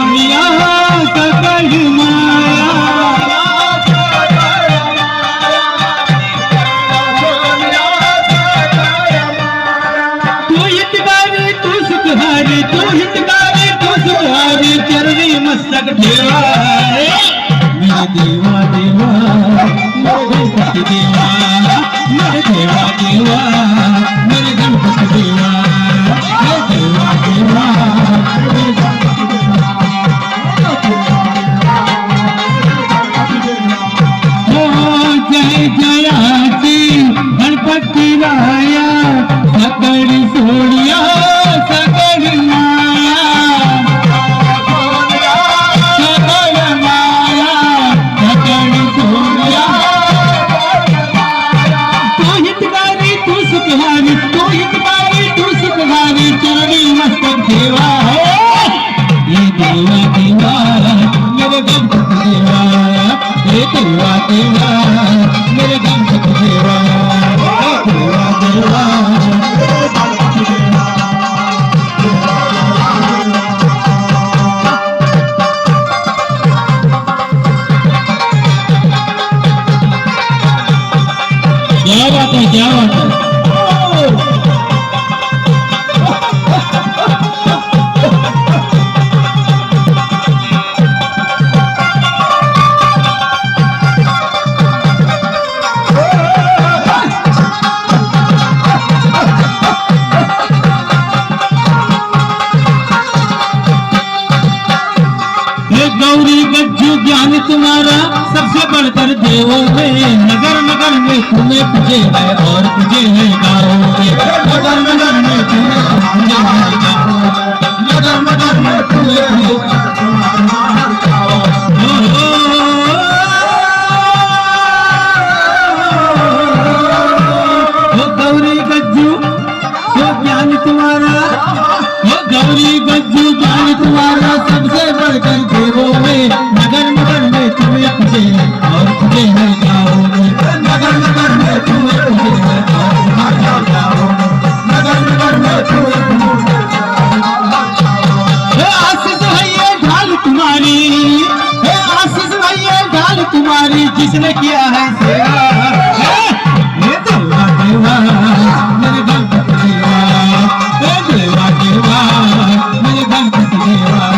सोनिया सकल माया तू हितकारी तू सुखहारी तू हितकारी तू सुखहारी चरणी मस्तक ठेवा मेरे देवा देवा मेरे गणपति देवा मेरे देवा देवा मेरे गणपति देवा मेरे देवा देवा मेरे गणपति देवा ओ जय जयाची गणपति राया सकल सोनिया सकल माया चरणी मस्तक देवा ये देवा देवा मेरे गणपति देवा ये देवा देवा मेरे गणपति देवा ये देवा देवा क्या बात है क्या बात है गौरी गज्जू ज्ञान तुम्हारा सबसे बढ़कर देवों में नगर नगर में तुम्हें पूजे है और पूजे है गाँव में नगर नगर में तुम्हें पूजे है गाँव नगर नगर में तुम्हें गौरी गज्जू जो ज्ञान तुम्हारा गौरी गज्जू ज्ञान तुम्हारा सबसे बढ़कर देवों में नगर नगर में तुम्हें पूजे और पूजे है गाँव में नगर नगर में तुम्हें पूजे है और पूजे है गाँव नगर नगर में तुम्हें आशीष है ये ढाल तुम्हारी आशीष है ये ढाल तुम्हारी जिसने किया है सेवा ये देवा देवा मेरे गणपति देवा हे देवा देवा मेरे गणपति देवा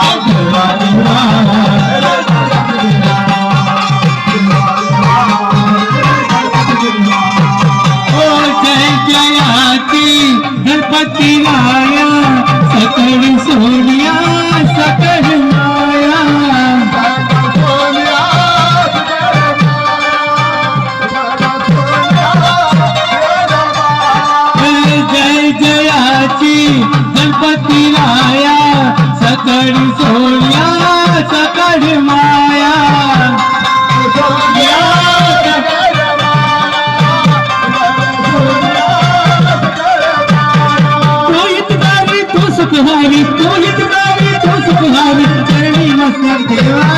हे देवा देवा ओ जय जयाती गणपति राया सकल सोनिया सकल माया जय जयाची गणपति राया सकल सोनिया सकल माया तू हितकारी तू सुखहारी तू हितकारी तू सुखहारी चरणी मस्तक देवा